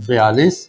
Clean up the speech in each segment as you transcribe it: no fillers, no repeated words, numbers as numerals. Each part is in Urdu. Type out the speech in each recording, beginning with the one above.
42,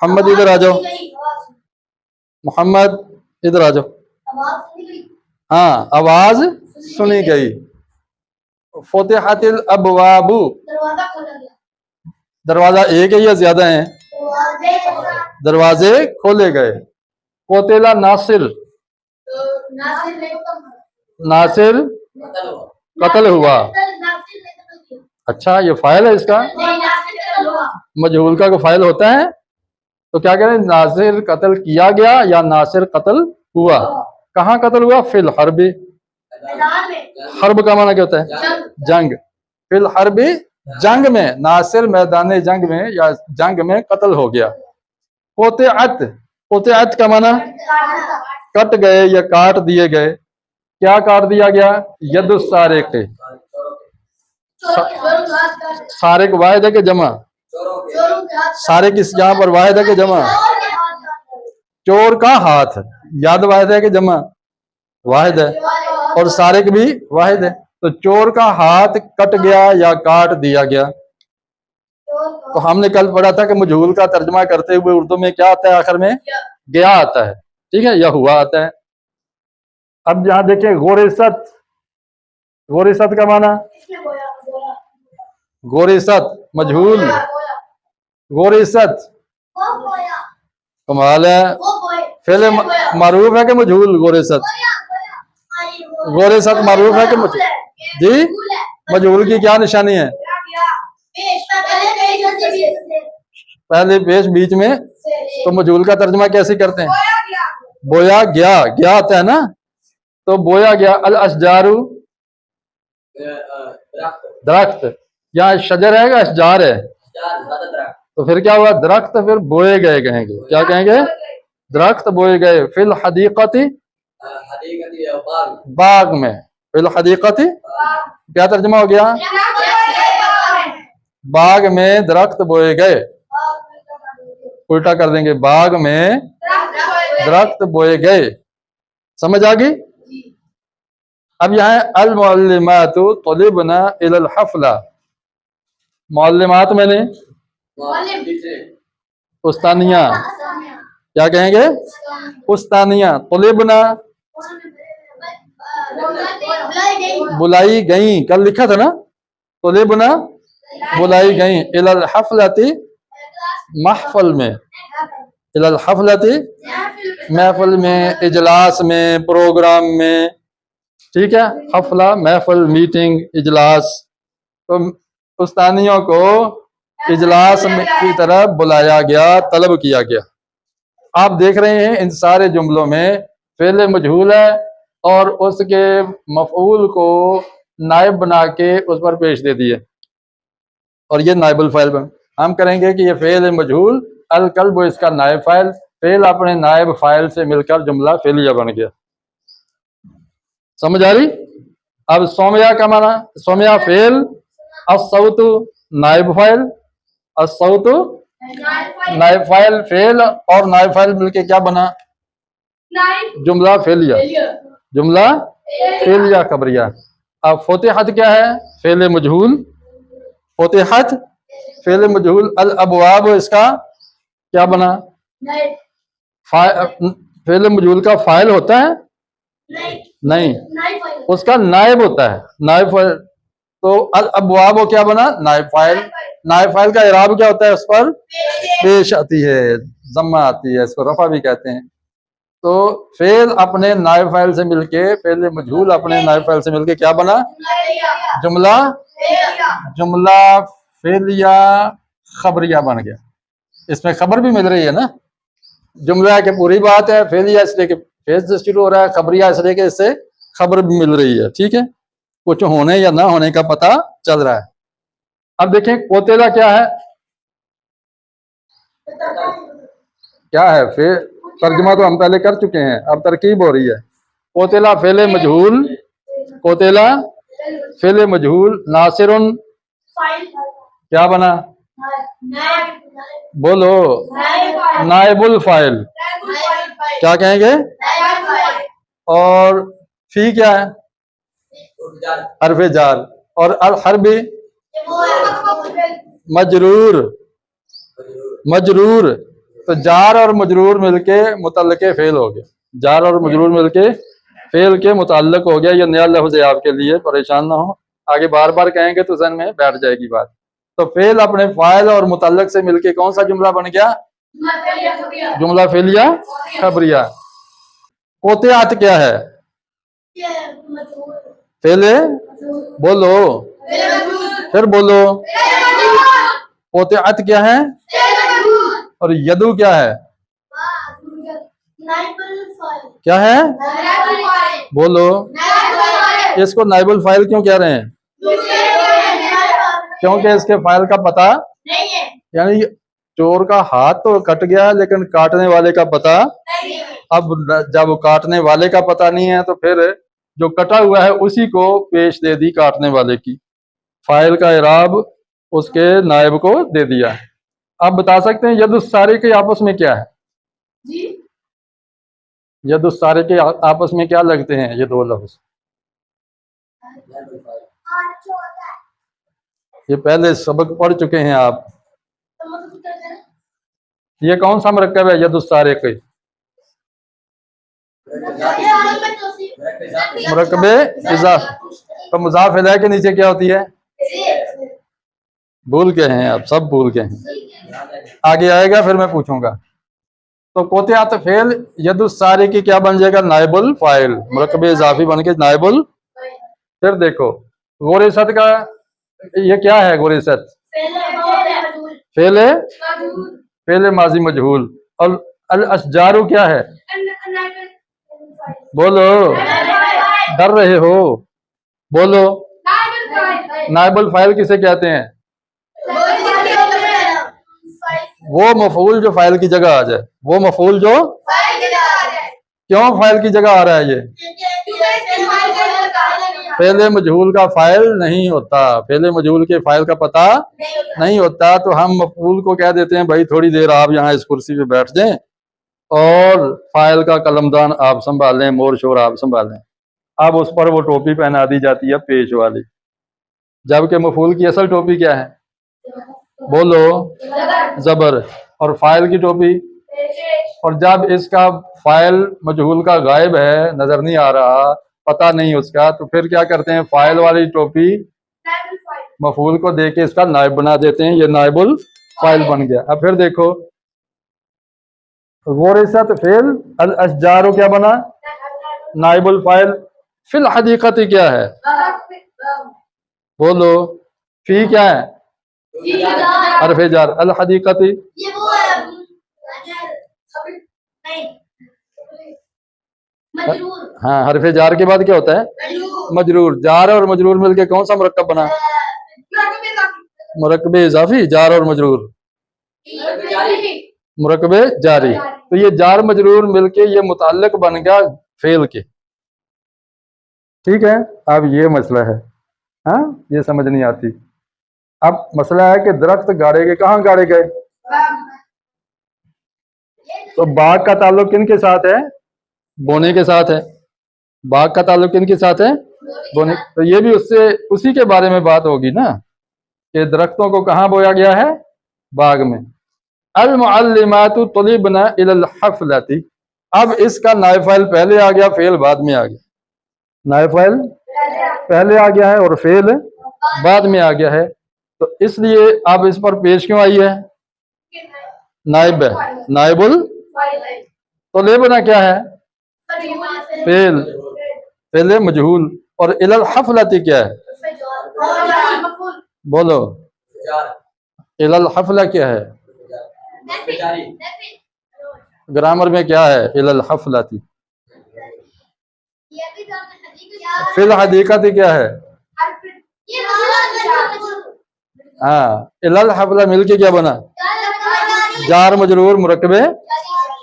محمد ادھر آ جاؤ, محمد ادھر آ جاؤ. ہاں آواز سنی گئی. فتحت الابواب, دروازہ ایک ہے یا زیادہ ہیں؟ دروازے کھولے گئے. قتل ناصر, ناصر قتل ہوا. اچھا یہ فاعل ہے اس کا, مجہول کا کوئی فاعل ہوتا ہے تو کیا کہہ رہے ہیں, ناصر قتل کیا گیا یا ناصر قتل ہوا. کہاں قتل ہوا؟ فی الحرب, حرب کا معنی کیا ہوتا ہے؟ جنگ. فی الحرب جنگ میں, ناصر میدان جنگ میں یا جنگ میں قتل ہو گیا. قطعت, قطعت کا معنی کٹ گئے یا کاٹ دیے گئے. کیا کاٹ دیا گیا؟ ید السارق, سارق واحد ہے کہ جمع؟ سارق اس یہاں پر واحد ہے کہ جمع؟ چور کا ہاتھ, یاد واحد ہے کہ جمع؟ واحد ہے. اور سارق بھی واحد ہے. تو چور کا ہاتھ کٹ گیا یا کاٹ دیا گیا. تو ہم نے کل پڑھا تھا کہ مجہول کا ترجمہ کرتے ہوئے اردو میں کیا آتا ہے آخر میں؟ گیا آتا ہے, ٹھیک ہے, یا ہوا آتا ہے. اب یہاں دیکھیں غورست, غورست کا معنی غورست مجہول, غورست کمال ہے. فعل معروف ہے کہ مجہول؟ غورست, غورست معروف ہے کہ جی مجہول کی کیا نشانی ہے؟ پہلے پیش بیچ میں. تو مجہول کا ترجمہ کیسے کرتے ہیں؟ بویا گیا, گیا آتا ہے نا, تو بویا گیا. الاشجار درخت, یا شجر ہے یا اشجار ہے؟ تو پھر کیا ہوا؟ درخت پھر بوئے گئے کہیں گے. کیا کہیں گے؟ درخت بوئے گئے. فی الحدیقۃ, باغ میں. فی الحدیقۃ کیا ترجمہ ہو گیا؟ باغ میں درخت بوئے گئے. الٹا کر دیں گے, باغ میں درخت بوئے گئے. سمجھ آ گئی؟ اب یہاں المعلمات طلبنا الی الحفلہ. معلمات میں نے استانیہ, کیا کہیں گے؟ استانیہ. طلبنا بلائی گئیں, کل لکھا تھا نا, طلبنا بلائی گئیں. الی الحفلۃ محفل میں, الی الحفلۃ محفل میں, اجلاس میں, پروگرام میں, ٹھیک ہے. حفلہ محفل, میٹنگ, اجلاس. تو استانیوں کو اجلاس کی طرف بلایا گیا, طلب کیا گیا. آپ دیکھ رہے ہیں ان سارے جملوں میں فعل مجہول ہے اور اس کے مفعول کو نائب بنا کے اس پر پیش دے دیے, اور یہ نائب الفاعل بن. ہم کریں گے کہ یہ فعل مجہول, الکلب اس کا نائب فاعل, فعل اپنے نائب فاعل سے مل کر جملہ فعلیہ بن گیا. سمجھ آ رہی؟ اب سومیا کا معنی, سومیا فعل, الصوت نائب فاعل, الصوت نائب فاعل, فعل اور نائب فاعل مل کے کیا بنا؟ جملہ فعلیہ, جملہ فعلیہ خبریہ. اب فتحت کیا ہے؟ فعل مجہول. فتحت فعل مجہول. الابواب اس کا کیا بنا؟ فعل مجہول کا فاعل ہوتا ہے؟ نہیں, اس کا نائب ہوتا ہے, نائب فاعل. تو الابواب کیا بنا؟ نائب فاعل. نائب فاعل کا اعراب کیا ہوتا ہے؟ اس پر پیش آتی ہے, ضمہ آتی ہے, اس کو رفع بھی کہتے ہیں. تو فعل اپنے نائب فاعل سے مل کے, فعل مجہول اپنے نائب فاعل سے مل کے کیا بنا؟ جملہ, جملہ فعلیہ خبریہ بن گیا. اس میں خبر بھی مل رہی ہے نا. جملہ کہ پوری بات ہے, فعلیہ اس لیے کہ فعل سے شروع ہو رہا ہے, خبریہ اس لیے کہ اس سے خبر بھی مل رہی ہے. ٹھیک ہے, کچھ ہونے یا نہ ہونے کا پتہ چل رہا ہے. اب دیکھیں قتلہ کیا ہے؟ کیا ہے؟ ترجمہ تو ہم پہلے کر چکے ہیں, اب ترکیب ہو رہی ہے. قتلہ فعل مجہول, قتلہ فعل مجہول. ناصر کیا بنا؟ بولو, نائب الفاعل. کیا کہیں گے؟ اور فی کیا ہے؟ حرف جار. اور الحرب مجرور, مجرور. تو جار اور مجرور مل کے متعلق فعل ہو گیا، جار اور مجرور مل کے فعل کے متعلق ہو گیا. یہ نیا لفظ ہے آپ کے لیے، پریشان نہ ہو، آگے بار بار کہیں گے تو ذہن میں بیٹھ جائے گی بات. تو فعل اپنے فاعل اور متعلق سے مل کے کون سا جملہ بن گیا؟ جملہ فعلیہ خبریہ. قطعت کیا ہے؟ فعل بولو، پھر بولو. قطعت کیا ہے؟ اور یدو کیا ہے؟ کیا ہے؟ بولو. اس کو نائب الفاعل کیوں کہہ رہے ہیں؟ کیونکہ اس کے فاعل کا پتہ یعنی چور کا ہاتھ تو کٹ گیا لیکن کاٹنے والے کا پتہ. اب جب کاٹنے والے کا پتہ نہیں ہے تو پھر جو کٹا ہوا ہے اسی کو پیش دے دی کاٹنے والے کی، فاعل کا اعراب اس کے نائب کو دے دیا. آپ بتا سکتے ہیں ید السارق کے آپس میں کیا ہے؟ ید السارق کے آپس میں کیا لگتے ہیں یہ دو لفظ؟ یہ پہلے سبق پڑھ چکے ہیں آپ. یہ کون سا مرکب ہے ید السارق؟ مرکب اضافہ. تو مضاف الیہ کے نیچے کیا ہوتی ہے؟ بھول کے ہیں آپ، سب بھول کے ہیں، آگے آئے گا پھر میں پوچھوں گا. تو قطعت فعل ید السارق کی کیا بن جائے گا؟ نائب الفاعل، مرکب اضافی بن کے نائب پھر دیکھو غرست کا یہ کیا ہے؟ غرست فعل ماضی مجہول. اور الاشجار کیا ہے؟ بولو، ڈر رہے ہو، بولو. نائب الفاعل کسے کہتے ہیں؟ وہ مفعول جو فاعل کی جگہ آ جائے، وہ مفعول جو کیوں فاعل کی جگہ آ رہا ہے؟ یہ فعل مجہول کا فاعل نہیں ہوتا، فعل مجہول کے فاعل کا پتہ نہیں ہوتا، تو ہم مفعول کو کہہ دیتے ہیں بھائی تھوڑی دیر آپ یہاں اس کرسی پہ بیٹھ جائیں اور فاعل کا قلمدان آپ سنبھال لیں، مور شور آپ سنبھال لیں. اب اس پر وہ ٹوپی پہنا دی جاتی ہے پیش والی، جبکہ مفعول کی اصل ٹوپی کیا ہے؟ بولو، زبر. اور فاعل کی ٹوپی. اور جب اس کا فاعل مجہول کا غائب ہے، نظر نہیں آ رہا، پتہ نہیں اس کا، تو پھر کیا کرتے ہیں؟ فاعل والی ٹوپی مفعول کو دے کے اس کا نائب بنا دیتے ہیں، یہ نائب الفاعل بن گیا. اب پھر دیکھو غرست فعل، الاشجار کیا بنا؟ نائب الفاعل. فی الحقیقت کیا ہے؟ بولو. فی کیا ہے؟ حرف جار. الحقیقت ہاں، حرف جار کے بعد کیا ہوتا ہے؟ مجرور. جار اور مجرور مل کے کون سا مرکب بنا؟ مرکب اضافی. جار اور مجرور مرکب جاری. تو یہ جار مجرور مل کے یہ متعلق بن گیا فعل کے. ٹھیک ہے، اب یہ مسئلہ ہے. ہاں، یہ سمجھ نہیں آتی. اب مسئلہ ہے کہ درخت گاڑے گئے، کہاں گاڑے گئے؟ تو باغ کا تعلق کن کے ساتھ ہے؟ بونے کے ساتھ ہے. باغ کا تعلق کن کے ساتھ ہے؟ بونے. تو یہ بھی اسی کے بارے میں بات ہوگی نا کہ درختوں کو کہاں بویا گیا ہے؟ باغ میں. المعلمات طلبنا الى الحفلۃ. اب اس کا نائب فاعل پہلے آ گیا، فعل بعد میں آ گیا. نائب فاعل پہلے آ گیا ہے اور فعل بعد میں آ گیا ہے. تو اس لیے اب اس پر پیش کیوں آئی ہے؟ نائب ہے، نائب طلبنا کیا ہے؟ فعل مجہول. اور الی الحفلۃ کیا ہے؟ بولو. الی الحفلہ کیا ہے؟ گرامر میں کیا ہے؟ الی الحفلۃ. فی الحقیقت کیا ہے؟ ہاں، الی الحفلہ مل کے کیا بنا؟ جار مجرور مرکبے.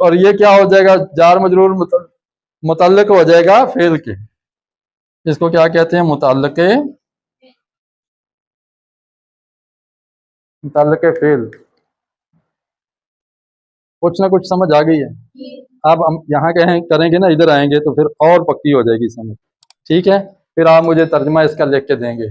اور یہ کیا ہو جائے گا؟ جار مجرور متعلق ہو جائے گا فعل کے. اس کو کیا کہتے ہیں؟ متعلق فعل. کچھ نہ کچھ سمجھ آ گئی ہے. اب ہم یہاں کریں گے نا، ادھر آئیں گے تو پھر اور پکی ہو جائے گی سمجھ. ٹھیک ہے، پھر آپ مجھے ترجمہ اس کا لکھ کے دیں گے.